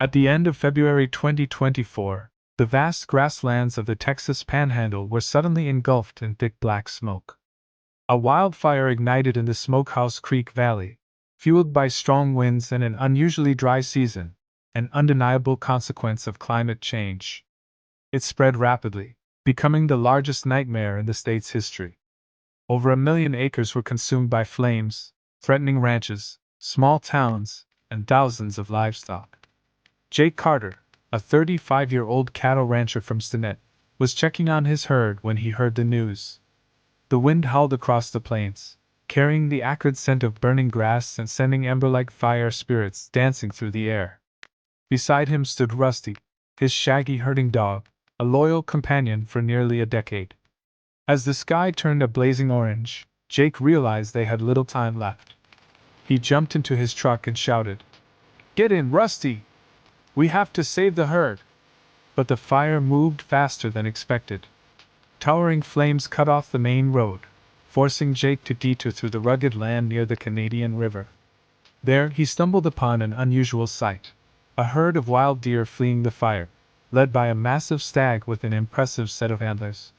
At the end of February 2024, the vast grasslands of the Texas Panhandle were suddenly engulfed in thick black smoke. A wildfire ignited in the Smokehouse Creek Valley, fueled by strong winds and an unusually dry season, an undeniable consequence of climate change. It spread rapidly, becoming the largest nightmare in the state's history. Over 1 million acres were consumed by flames, threatening ranches, small towns, and thousands of livestock. Jake Carter, a 35-year-old cattle rancher from Stinnett, was checking on his herd when he heard the news. The wind howled across the plains, carrying the acrid scent of burning grass and sending ember-like fire spirits dancing through the air. Beside him stood Rusty, his shaggy herding dog, a loyal companion for nearly a decade. As the sky turned a blazing orange, Jake realized they had little time left. He jumped into his truck and shouted, "Get in, Rusty! We have to save the herd!" But the fire moved faster than expected. Towering flames cut off the main road, forcing Jake to detour through the rugged land near the Canadian River. There he stumbled upon an unusual sight: a herd of wild deer fleeing the fire, led by a massive stag with an impressive set of antlers.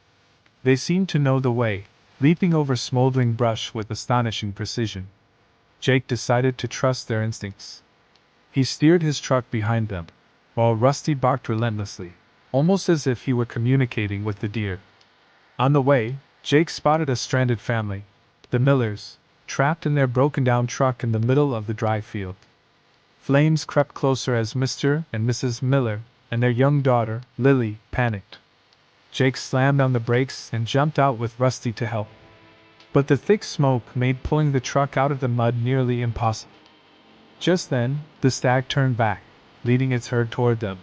They seemed to know the way, leaping over smoldering brush with astonishing precision. Jake decided to trust their instincts. He steered his truck behind them, while Rusty barked relentlessly, almost as if he were communicating with the deer. On the way, Jake spotted a stranded family, the Millers, trapped in their broken-down truck in the middle of the dry field. Flames crept closer as Mr. and Mrs. Miller and their young daughter, Lily, panicked. Jake slammed on the brakes and jumped out with Rusty to help. But the thick smoke made pulling the truck out of the mud nearly impossible. Just then, the stag turned back, leading its herd toward them.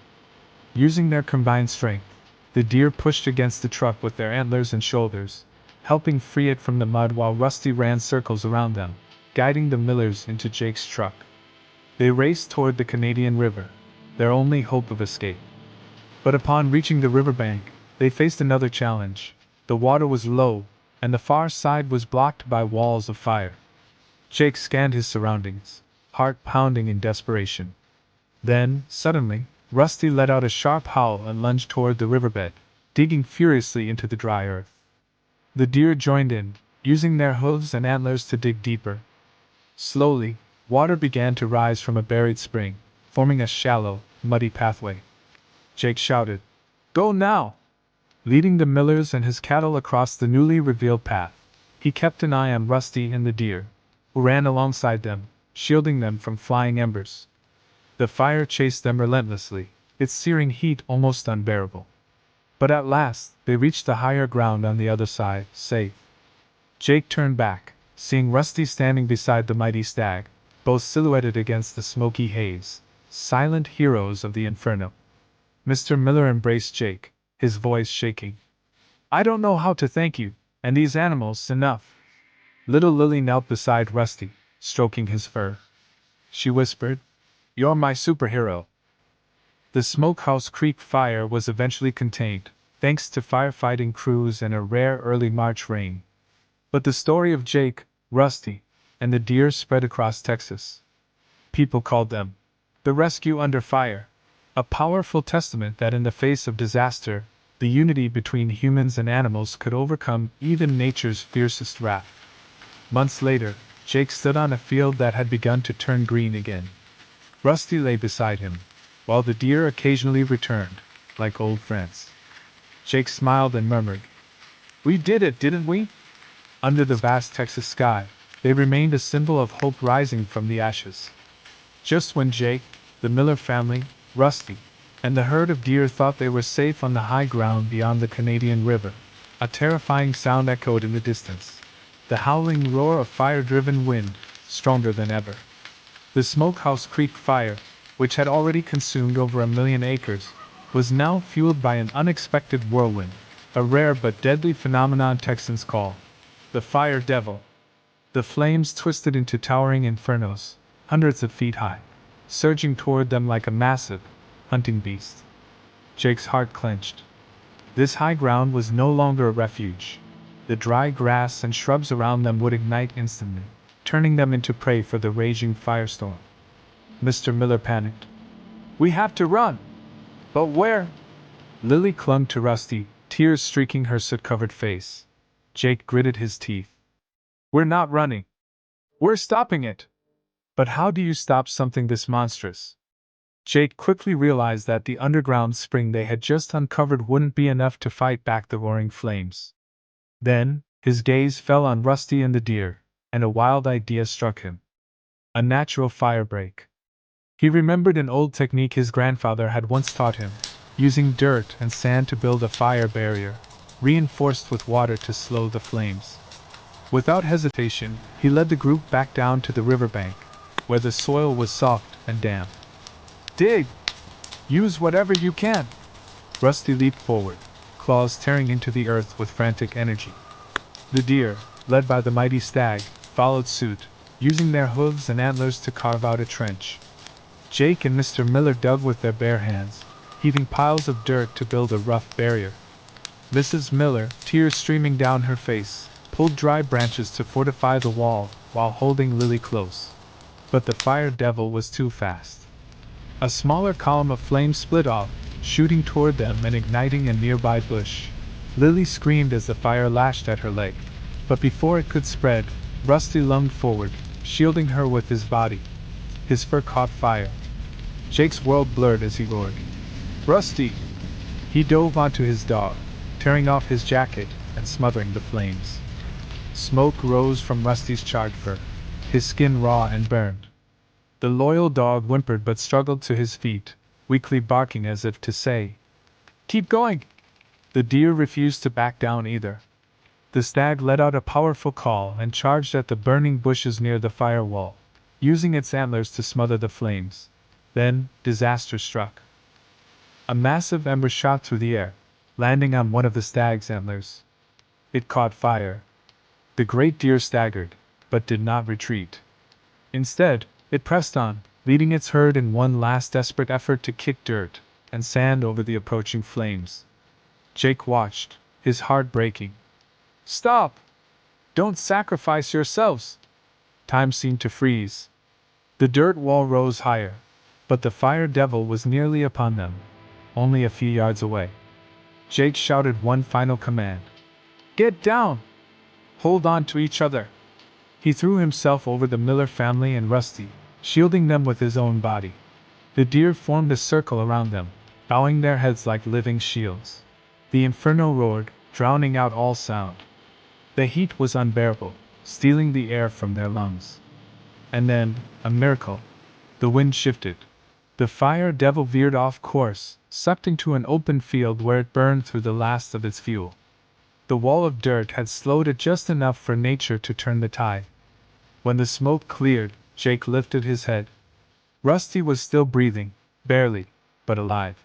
Using their combined strength, the deer pushed against the truck with their antlers and shoulders, helping free it from the mud while Rusty ran circles around them, guiding the Millers into Jake's truck. They raced toward the Canadian River, their only hope of escape. But upon reaching the riverbank, they faced another challenge. The water was low, and the far side was blocked by walls of fire. Jake scanned his surroundings, heart pounding in desperation. Then, suddenly, Rusty let out a sharp howl and lunged toward the riverbed, digging furiously into the dry earth. The deer joined in, using their hooves and antlers to dig deeper. Slowly, water began to rise from a buried spring, forming a shallow, muddy pathway. Jake shouted, "Go now!" Leading the Millers and his cattle across the newly revealed path, he kept an eye on Rusty and the deer, who ran alongside them, shielding them from flying embers. The fire chased them relentlessly, its searing heat almost unbearable. But at last, they reached the higher ground on the other side, safe. Jake turned back, seeing Rusty standing beside the mighty stag, both silhouetted against the smoky haze, silent heroes of the inferno. Mr. Miller embraced Jake, his voice shaking. "I don't know how to thank you, and these animals enough." Little Lily knelt beside Rusty, stroking his fur. She whispered, "You're my superhero." The Smokehouse Creek fire was eventually contained, thanks to firefighting crews and a rare early March rain. But the story of Jake, Rusty, and the deer spread across Texas. People called them the Rescue Under Fire, a powerful testament that in the face of disaster, the unity between humans and animals could overcome even nature's fiercest wrath. Months later, Jake stood on a field that had begun to turn green again. Rusty lay beside him, while the deer occasionally returned, like old friends. Jake smiled and murmured, "We did it, didn't we?" Under the vast Texas sky, they remained a symbol of hope rising from the ashes. Just when Jake, the Miller family, Rusty, and the herd of deer thought they were safe on the high ground beyond the Canadian River, a terrifying sound echoed in the distance: the howling roar of fire-driven wind, stronger than ever. The Smokehouse Creek fire, which had already consumed over 1 million acres, was now fueled by an unexpected whirlwind, a rare but deadly phenomenon Texans call the fire devil. The flames twisted into towering infernos, hundreds of feet high, surging toward them like a massive, hunting beast. Jake's heart clenched. This high ground was no longer a refuge. The dry grass and shrubs around them would ignite instantly, turning them into prey for the raging firestorm. Mr. Miller panicked. We have to run! But where? Lily clung to Rusty, tears streaking her soot-covered face. Jake gritted his teeth. We're not running. We're stopping it! But how do you stop something this monstrous? Jake quickly realized that the underground spring they had just uncovered wouldn't be enough to fight back the roaring flames. Then, his gaze fell on Rusty and the deer, and a wild idea struck him. A natural fire break. He remembered an old technique his grandfather had once taught him, using dirt and sand to build a fire barrier, reinforced with water to slow the flames. Without hesitation, he led the group back down to the riverbank, where the soil was soft and damp. Dig! Use whatever you can! Rusty leaped forward, claws tearing into the earth with frantic energy. The deer, led by the mighty stag, followed suit, using their hooves and antlers to carve out a trench. Jake and Mr. Miller dug with their bare hands, heaving piles of dirt to build a rough barrier. Mrs. Miller, tears streaming down her face, pulled dry branches to fortify the wall while holding Lily close. But the fire devil was too fast. A smaller column of flame split off, shooting toward them and igniting a nearby bush. Lily screamed as the fire lashed at her leg, but before it could spread, Rusty lunged forward, shielding her with his body. His fur caught fire. Jake's world blurred as he roared. Rusty! He dove onto his dog, tearing off his jacket and smothering the flames. Smoke rose from Rusty's charred fur, his skin raw and burned. The loyal dog whimpered but struggled to his feet, weakly barking as if to say, "Keep going!" The deer refused to back down either. The stag let out a powerful call and charged at the burning bushes near the firewall, using its antlers to smother the flames. Then, disaster struck. A massive ember shot through the air, landing on one of the stag's antlers. It caught fire. The great deer staggered, but did not retreat. Instead, it pressed on, leading its herd in one last desperate effort to kick dirt and sand over the approaching flames. Jake watched, his heart breaking. Stop! Don't sacrifice yourselves! Time seemed to freeze. The dirt wall rose higher, but the fire devil was nearly upon them, only a few yards away. Jake shouted one final command. Get down! Hold on to each other! He threw himself over the Miller family and Rusty, shielding them with his own body. The deer formed a circle around them, bowing their heads like living shields. The inferno roared, drowning out all sound. The heat was unbearable, stealing the air from their lungs. And then, a miracle. The wind shifted. The fire devil veered off course, sucked into an open field where it burned through the last of its fuel. The wall of dirt had slowed it just enough for nature to turn the tide. When the smoke cleared, Jake lifted his head. Rusty was still breathing, barely, but alive.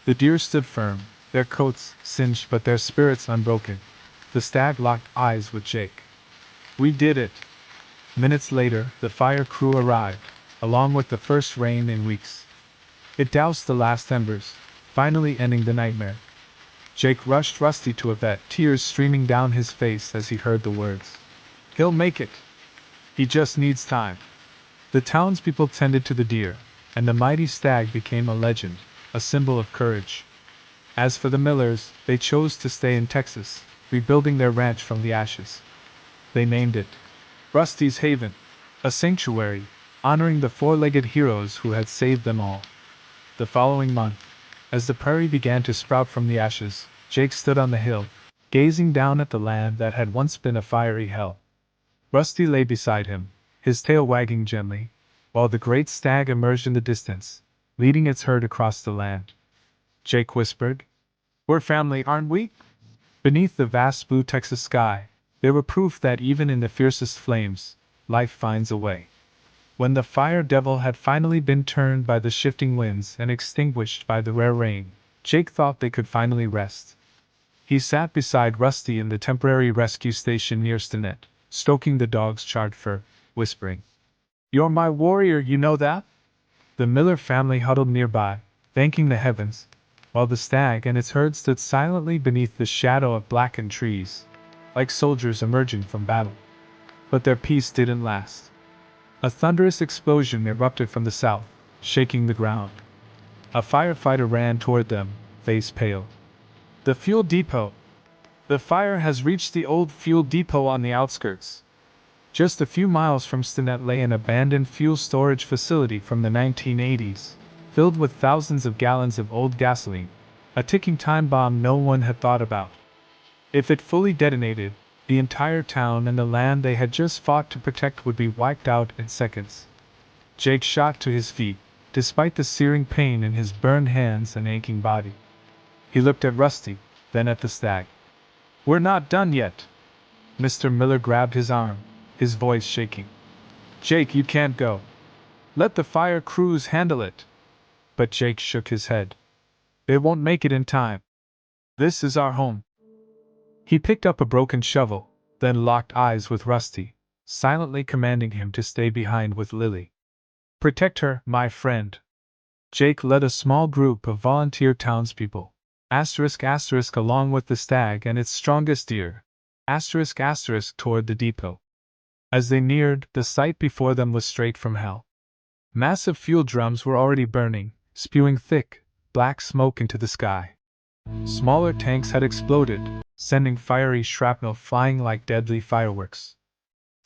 The deer stood firm, their coats singed but their spirits unbroken. The stag locked eyes with Jake. We did it! Minutes later, the fire crew arrived, along with the first rain in weeks. It doused the last embers, finally ending the nightmare. Jake rushed Rusty to a vet, tears streaming down his face as he heard the words. He'll make it. He just needs time. The townspeople tended to the deer, and the mighty stag became a legend, a symbol of courage. As for the Millers, they chose to stay in Texas, rebuilding their ranch from the ashes. They named it Rusty's Haven, a sanctuary, honoring the four-legged heroes who had saved them all. The following month, as the prairie began to sprout from the ashes, Jake stood on the hill, gazing down at the land that had once been a fiery hell. Rusty lay beside him, his tail wagging gently, while the great stag emerged in the distance, leading its herd across the land. Jake whispered, "We're family, aren't we?" Beneath the vast blue Texas sky, they were proof that even in the fiercest flames, life finds a way. When the fire devil had finally been turned by the shifting winds and extinguished by the rare rain, Jake thought they could finally rest. He sat beside Rusty in the temporary rescue station near Stinnett, stroking the dog's charred fur, whispering, "You're my warrior, you know that?" The Miller family huddled nearby, thanking the heavens, while the stag and its herd stood silently beneath the shadow of blackened trees, like soldiers emerging from battle. But their peace didn't last. A thunderous explosion erupted from the south, shaking the ground. A firefighter ran toward them, face pale. The fuel depot. The fire has reached the old fuel depot on the outskirts. Just a few miles from Stinnett lay an abandoned fuel storage facility from the 1980s, filled with thousands of gallons of old gasoline, a ticking time bomb no one had thought about. If it fully detonated, the entire town and the land they had just fought to protect would be wiped out in seconds. Jake shot to his feet, despite the searing pain in his burned hands and aching body. He looked at Rusty, then at the stag. "We're not done yet." Mr. Miller grabbed his arm, his voice shaking. "Jake, you can't go. Let the fire crews handle it." But Jake shook his head. "They won't make it in time. This is our home." He picked up a broken shovel, then locked eyes with Rusty, silently commanding him to stay behind with Lily. "Protect her, my friend." Jake led a small group of volunteer townspeople, along with the stag and its strongest deer, toward the depot. As they neared, the sight before them was straight from hell. Massive fuel drums were already burning, spewing thick, black smoke into the sky. Smaller tanks had exploded, sending fiery shrapnel flying like deadly fireworks.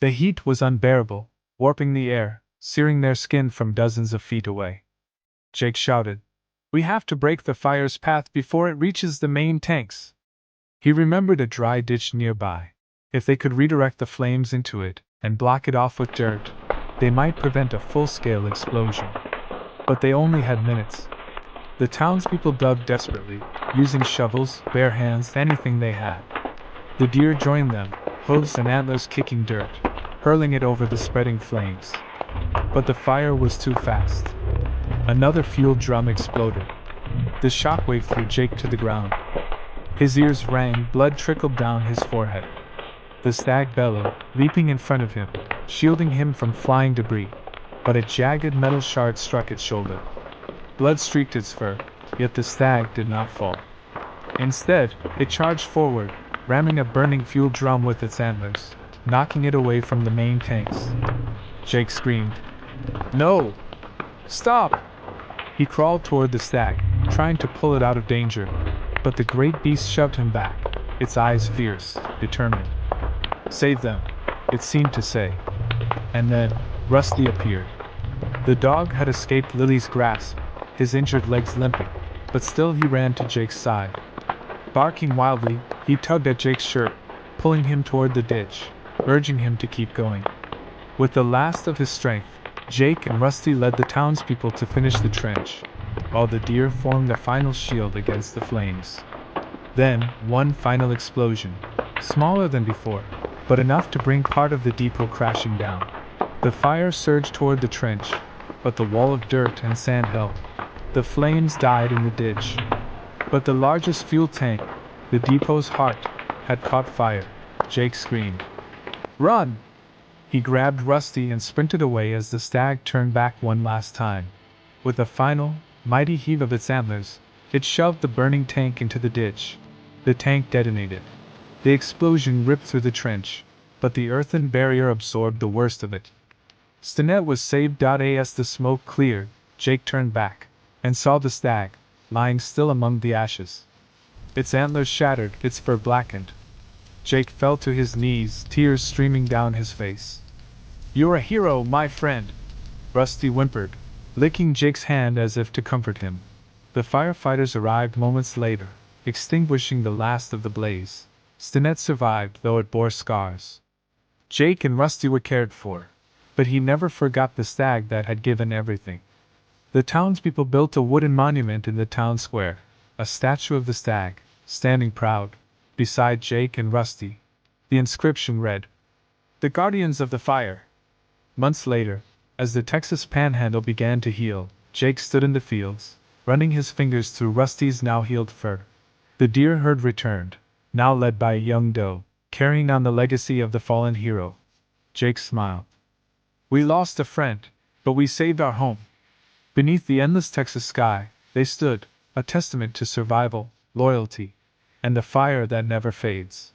The heat was unbearable, warping the air, searing their skin from dozens of feet away. Jake shouted, "We have to break the fire's path before it reaches the main tanks." He remembered a dry ditch nearby. If they could redirect the flames into it and block it off with dirt, they might prevent a full-scale explosion. But they only had minutes. The townspeople dug desperately, using shovels, bare hands, anything they had. The deer joined them, hooves and antlers kicking dirt, hurling it over the spreading flames. But the fire was too fast. Another fuel drum exploded. The shockwave threw Jake to the ground. His ears rang, blood trickled down his forehead. The stag bellowed, leaping in front of him, shielding him from flying debris, but a jagged metal shard struck its shoulder. Blood streaked its fur, yet the stag did not fall. Instead, it charged forward, ramming a burning fuel drum with its antlers, knocking it away from the main tanks. Jake screamed, "No! Stop!" He crawled toward the stag, trying to pull it out of danger, but the great beast shoved him back, its eyes fierce, determined. "Save them," it seemed to say. And then, Rusty appeared. The dog had escaped Lily's grasp, his injured legs limping, but still he ran to Jake's side. Barking wildly, he tugged at Jake's shirt, pulling him toward the ditch, urging him to keep going. With the last of his strength, Jake and Rusty led the townspeople to finish the trench, while the deer formed a final shield against the flames. Then, one final explosion, smaller than before, but enough to bring part of the depot crashing down. The fire surged toward the trench, but the wall of dirt and sand held. The flames died in the ditch. But the largest fuel tank, the depot's heart, had caught fire. Jake screamed, "Run!" He grabbed Rusty and sprinted away as the stag turned back one last time. With a final, mighty heave of its antlers, it shoved the burning tank into the ditch. The tank detonated. The explosion ripped through the trench, but the earthen barrier absorbed the worst of it. Stinnett was saved. As the smoke cleared, Jake turned back, and saw the stag, lying still among the ashes. Its antlers shattered, its fur blackened. Jake fell to his knees, tears streaming down his face. "You're a hero, my friend," Rusty whimpered, licking Jake's hand as if to comfort him. The firefighters arrived moments later, extinguishing the last of the blaze. Stinnett survived, though it bore scars. Jake and Rusty were cared for, but he never forgot the stag that had given everything. The townspeople built a wooden monument in the town square, a statue of the stag, standing proud, beside Jake and Rusty. The inscription read, "The Guardians of the Fire." Months later, as the Texas Panhandle began to heal, Jake stood in the fields, running his fingers through Rusty's now healed fur. The deer herd returned, now led by a young doe, carrying on the legacy of the fallen hero. Jake smiled. "We lost a friend, but we saved our home." Beneath the endless Texas sky, they stood, a testament to survival, loyalty, and the fire that never fades.